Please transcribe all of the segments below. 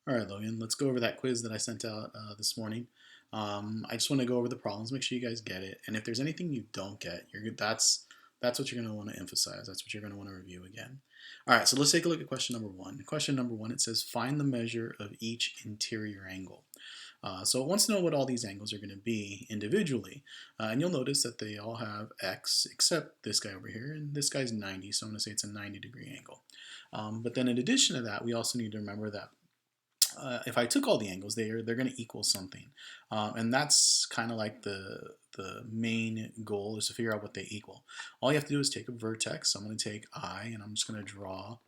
All right, Logan, let's go over that quiz that I sent out this morning. I just want to go over the problems, make sure you guys get it. And if there's anything you don't get, that's what you're going to want to emphasize. That's what you're going to want to review again. All right, so let's take a look at question number one. Question number one, it says find the measure of each interior angle. So it wants to know what all these angles are going to be individually. And you'll notice that they all have x, except this guy over here, and this guy's 90, so I'm going to say it's a 90-degree angle. But then in addition to that, we also need to remember that if I took all the angles, they're going to equal something, and that's kind of like the main goal is to figure out what they equal. All you have to do is take a vertex. So I'm going to take I, and I'm just going to draw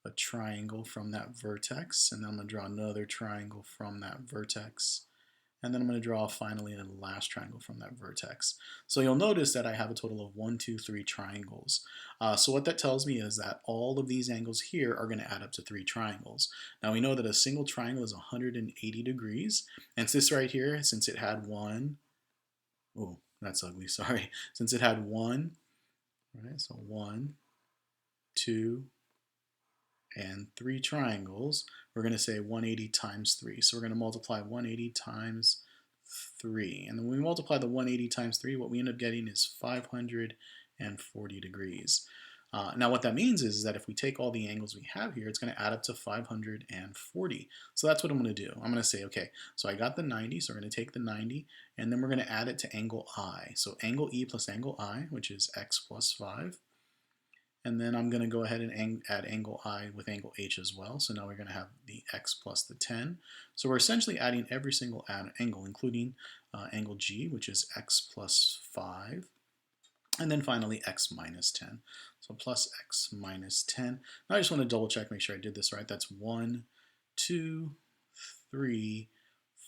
a triangle from that vertex, and then I'm going to draw another triangle from that vertex, and then I'm going to draw finally a last triangle from that vertex. So you'll notice that I have a total of 1, 2, 3 triangles. So what that tells me is that all of these angles here are going to add up to 3 triangles. Now we know that a single triangle is 180 degrees, and this right here, since it had one, oh, that's ugly, sorry. Since it had one, right, so 1, 2, and 3 triangles, we're going to say 180 times 3. So we're going to multiply 180 times 3. And then when we multiply the 180 times 3, what we end up getting is 540 degrees. Now what that means is that if we take all the angles we have here, it's going to add up to 540. So that's what I'm going to do. I'm going to say, okay, so I got the 90, so we're going to take the 90, and then we're going to add it to angle I. So angle E plus angle I, which is x plus 5. And then I'm going to go ahead and add angle I with angle H as well. So now we're going to have the x plus the 10. So we're essentially adding every single angle, including angle G, which is x plus 5. And then finally x minus 10. So plus x minus 10. Now I just want to double check, make sure I did this right. That's 1, 2, 3,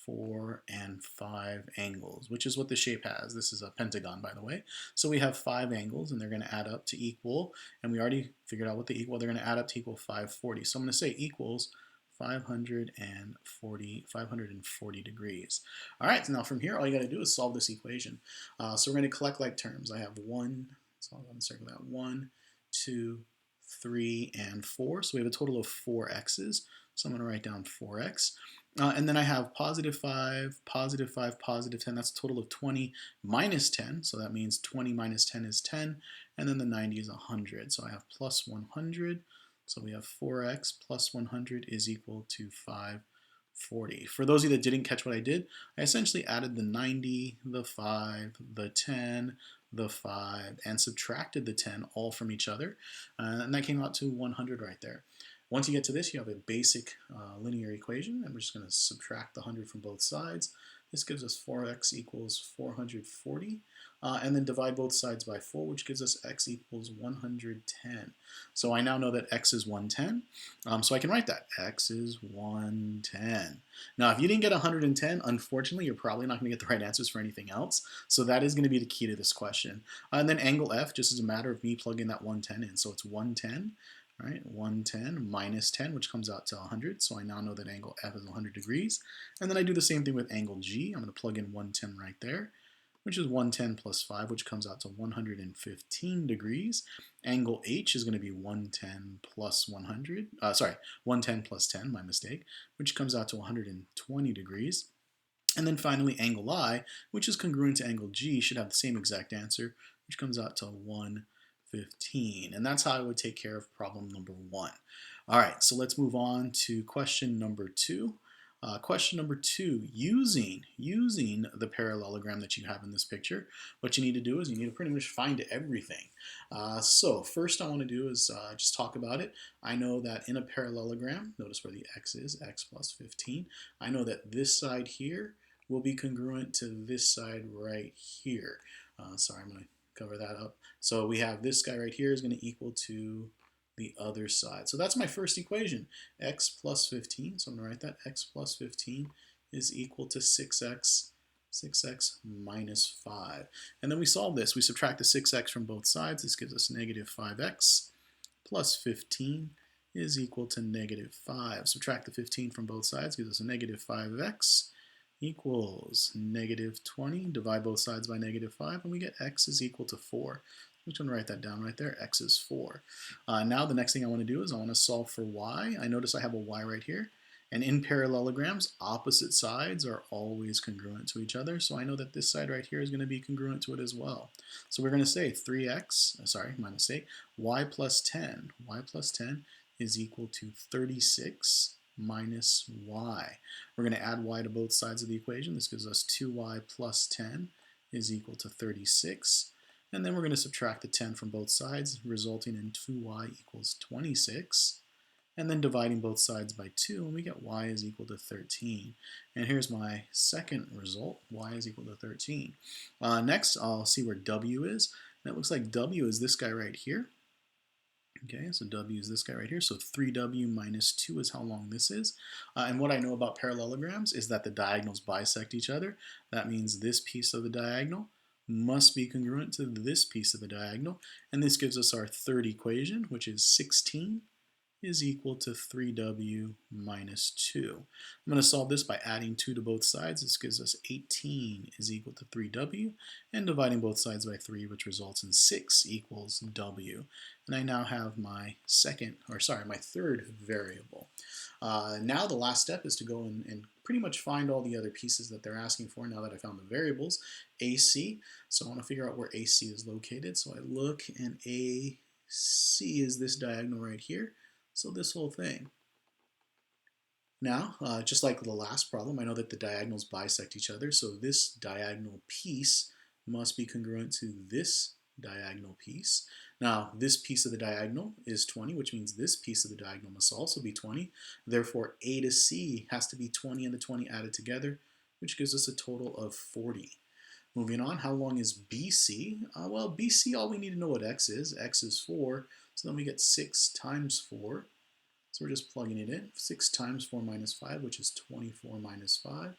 4, and 5 angles, which is what the shape has. This is a pentagon, by the way. So we have 5 angles, and they're going to add up to equal, and we already figured out what they equal. They're going to add up to equal 540. So I'm going to say equals 540 degrees. All right, so now from here, all you got to do is solve this equation. So we're going to collect like terms. I have 1, so I'm going to circle that, 1, 2, 3, and 4. So we have a total of 4 x's. So I'm going to write down 4x. And then I have positive 5, positive 5, positive 10. That's a total of 20 minus 10. So that means 20 minus 10 is 10. And then the 90 is 100. So I have plus 100. So we have 4x plus 100 is equal to 540. For those of you that didn't catch what I did, I essentially added the 90, the 5, the 10, the 5, and subtracted the 10 all from each other. And that came out to 100 right there. Once you get to this, you have a basic linear equation, and we're just going to subtract the 100 from both sides. This gives us 4x equals 440, and then divide both sides by 4, which gives us x equals 110. So I now know that x is 110, so I can write that. X is 110. Now, if you didn't get 110, unfortunately, you're probably not going to get the right answers for anything else, so that is going to be the key to this question. And then angle F, just as a matter of me plugging that 110 in, so it's 110. Right, 110 minus 10, which comes out to 100. So I now know that angle F is 100 degrees. And then I do the same thing with angle G. I'm going to plug in 110 right there, which is 110 plus 5, which comes out to 115 degrees. Angle H is going to be 110 plus 100. 110 plus 10, my mistake, which comes out to 120 degrees. And then finally, angle I, which is congruent to angle G, should have the same exact answer, which comes out to 115. And that's how I would take care of problem number 1. All right, so let's move on to question number 2. Question number 2, using the parallelogram that you have in this picture, what you need to do is you need to pretty much find everything. So first I want to do is just talk about it. I know that in a parallelogram, notice where the x is, x plus 15. I know that this side here will be congruent to this side right here. Sorry, I'm going to cover that up. So we have this guy right here is going to equal to the other side. So that's my first equation, x plus 15. So I'm going to write that x plus 15 is equal to 6x minus 5. And then we solve this. We subtract the 6x from both sides. This gives us negative 5x plus 15 is equal to negative 5. Subtract the 15 from both sides gives us a negative 5x equals negative 20. Divide both sides by negative 5, and we get x is equal to 4. I'm just going to write that down right there. X is 4. Now the next thing I want to do is I want to solve for y. I notice I have a y right here. And in parallelograms, opposite sides are always congruent to each other. So I know that this side right here is going to be congruent to it as well. So we're going to say 3x, sorry, my mistake, y plus 10. Y plus 10 is equal to 36 minus y. We're going to add y to both sides of the equation. This gives us 2y plus 10 is equal to 36. And then we're going to subtract the 10 from both sides, resulting in 2y equals 26. And then dividing both sides by 2, and we get y is equal to 13. And here's my second result, y is equal to 13. Next, I'll see where w is. And it looks like w is this guy right here. Okay, so w is this guy right here. So 3w minus 2 is how long this is. And what I know about parallelograms is that the diagonals bisect each other. That means this piece of the diagonal must be congruent to this piece of the diagonal. And this gives us our third equation, which is 16 is equal to 3w minus 2. I'm going to solve this by adding 2 to both sides. This gives us 18 is equal to 3w, and dividing both sides by 3, which results in 6 equals w. And I now have my third variable. Now the last step is to go and pretty much find all the other pieces that they're asking for now that I found the variables. AC, so I want to figure out where AC is located. So I look, and AC is this diagonal right here. So this whole thing. Now, just like the last problem, I know that the diagonals bisect each other, so this diagonal piece must be congruent to this diagonal piece. Now, this piece of the diagonal is 20, which means this piece of the diagonal must also be 20. Therefore, A to C has to be 20 and the 20 added together, which gives us a total of 40. Moving on, how long is BC? Well, BC, all we need to know what x is. X is 4, so then we get 6 times 4. So we're just plugging it in. 6 times 4 minus 5, which is 24 minus 5.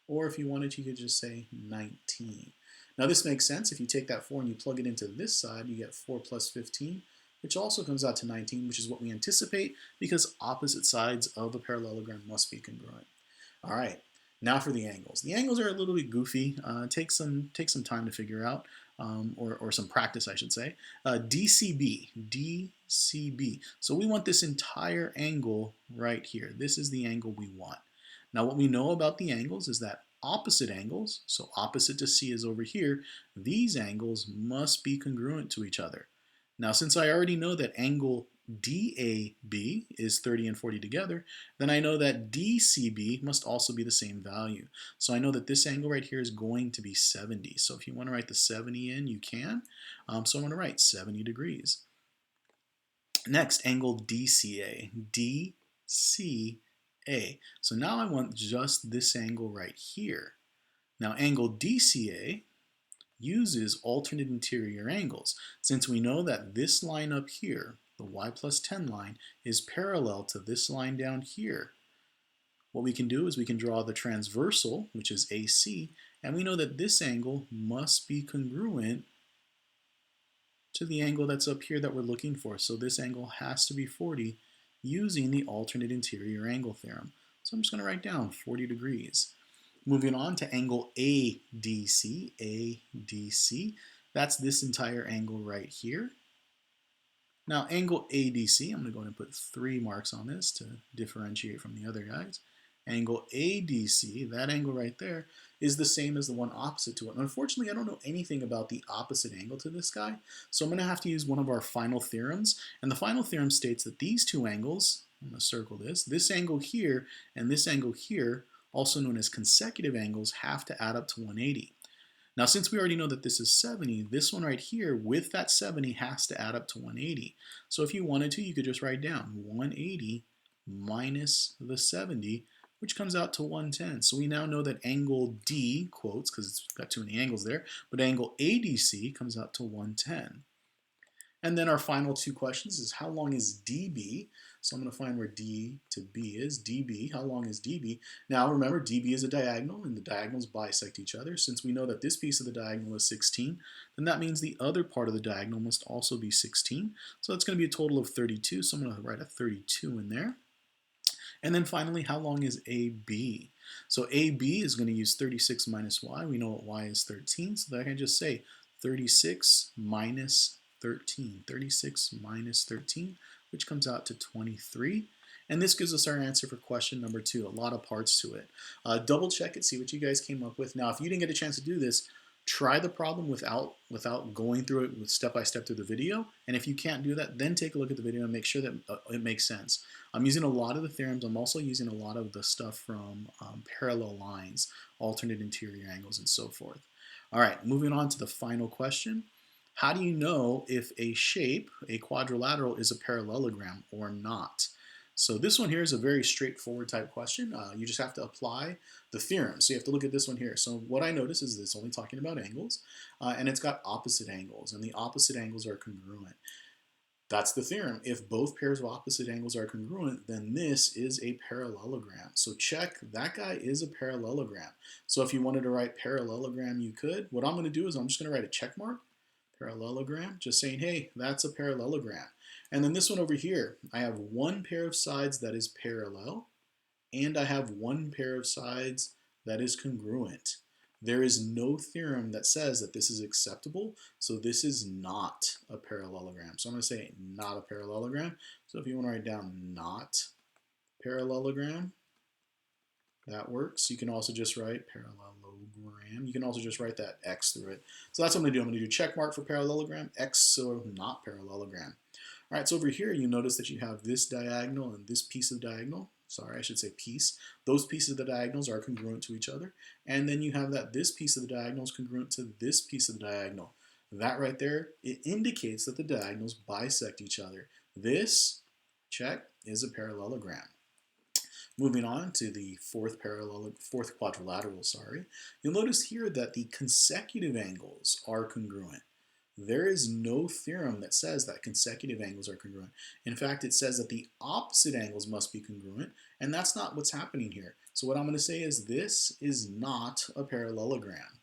Or if you wanted to, you could just say 19. Now this makes sense. If you take that 4 and you plug it into this side, you get 4 plus 15, which also comes out to 19, which is what we anticipate because opposite sides of a parallelogram must be congruent. All right. Now for the angles. The angles are a little bit goofy. Take some time to figure out, or some practice, I should say. DCB. So we want this entire angle right here. This is the angle we want. Now what we know about the angles is that opposite angles, so opposite to C is over here, these angles must be congruent to each other. Now since I already know that angle DAB is 30 and 40 together, then I know that DCB must also be the same value. So I know that this angle right here is going to be 70. So if you want to write the 70 in, you can. So I'm going to write 70 degrees. Next, angle DCA. DCA. So now I want just this angle right here. Now angle DCA uses alternate interior angles. Since we know that this line up here, the y plus 10 line, is parallel to this line down here, what we can do is we can draw the transversal, which is AC, and we know that this angle must be congruent to the angle that's up here that we're looking for. So this angle has to be 40 using the alternate interior angle theorem. So I'm just going to write down 40 degrees. Moving on to angle ADC, ADC, that's this entire angle right here. Now angle ADC, I'm going to go ahead and put 3 marks on this to differentiate from the other guys. Angle ADC, that angle right there, is the same as the one opposite to it. And unfortunately, I don't know anything about the opposite angle to this guy, so I'm going to have to use one of our final theorems. And the final theorem states that these two angles, I'm going to circle this angle here and this angle here, also known as consecutive angles, have to add up to 180. Now since we already know that this is 70, this one right here with that 70 has to add up to 180. So if you wanted to, you could just write down 180 minus the 70, which comes out to 110. So we now know that angle D, quotes, because it's got too many angles there, but angle ADC comes out to 110. And then our final 2 questions is how long is DB? So I'm going to find where D to B is. DB, how long is DB? Now remember, DB is a diagonal, and the diagonals bisect each other. Since we know that this piece of the diagonal is 16, then that means the other part of the diagonal must also be 16. So that's going to be a total of 32. So I'm going to write a 32 in there. And then finally, how long is AB? So AB is going to use 36 minus y. We know what y is 13, so that I can just say 36 minus 13. 36 minus 13, which comes out to 23. And this gives us our answer for question number 2. A lot of parts to it. Double check it, see what you guys came up with. Now, if you didn't get a chance to do this, try the problem without going through it with step by step through the video. And if you can't do that, then take a look at the video and make sure that it makes sense. I'm using a lot of the theorems. I'm also using a lot of the stuff from parallel lines, alternate interior angles, and so forth. All right, moving on to the final question. How do you know if a shape, a quadrilateral, is a parallelogram or not? So this one here is a very straightforward type question. You just have to apply the theorem. So you have to look at this one here. So what I notice is it's only talking about angles, and it's got opposite angles, and the opposite angles are congruent. That's the theorem. If both pairs of opposite angles are congruent, then this is a parallelogram. So check, that guy is a parallelogram. So if you wanted to write parallelogram, you could. What I'm going to do is I'm just going to write a check mark, parallelogram, just saying, hey, that's a parallelogram. And then this one over here, I have one pair of sides that is parallel, and I have one pair of sides that is congruent. There is no theorem that says that this is acceptable, so this is not a parallelogram. So I'm going to say not a parallelogram. So if you want to write down not parallelogram, that works. You can also just write parallelogram. You can also just write that X through it. So that's what I'm going to do. I'm going to do check mark for parallelogram, X so not parallelogram. All right, so over here you notice that you have this diagonal and this piece of diagonal. Sorry, I should say piece. Those pieces of the diagonals are congruent to each other. And then you have that this piece of the diagonal is congruent to this piece of the diagonal. That right there, it indicates that the diagonals bisect each other. This, check, is a parallelogram. Moving on to the fourth quadrilateral, you'll notice here that the consecutive angles are congruent. There is no theorem that says that consecutive angles are congruent. In fact, it says that the opposite angles must be congruent, and that's not what's happening here. So what I'm going to say is this is not a parallelogram.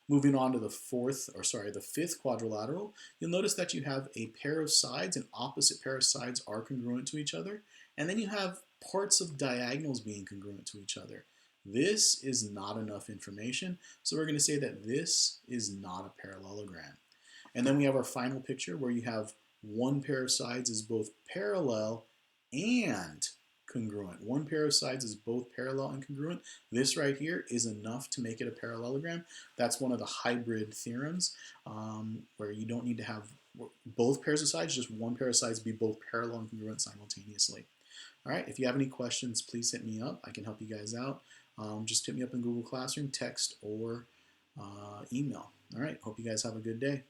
Moving on to the fifth quadrilateral, you'll notice that you have a pair of sides, an opposite pair of sides are congruent to each other, and then you have parts of diagonals being congruent to each other. This is not enough information, so we're going to say that this is not a parallelogram. And then we have our final picture where you have one pair of sides is both parallel and congruent. One pair of sides is both parallel and congruent. This right here is enough to make it a parallelogram. That's one of the hybrid theorems where you don't need to have both pairs of sides, just one pair of sides be both parallel and congruent simultaneously. All right, if you have any questions, please hit me up. I can help you guys out. Just hit me up in Google Classroom, text, or email. All right, hope you guys have a good day.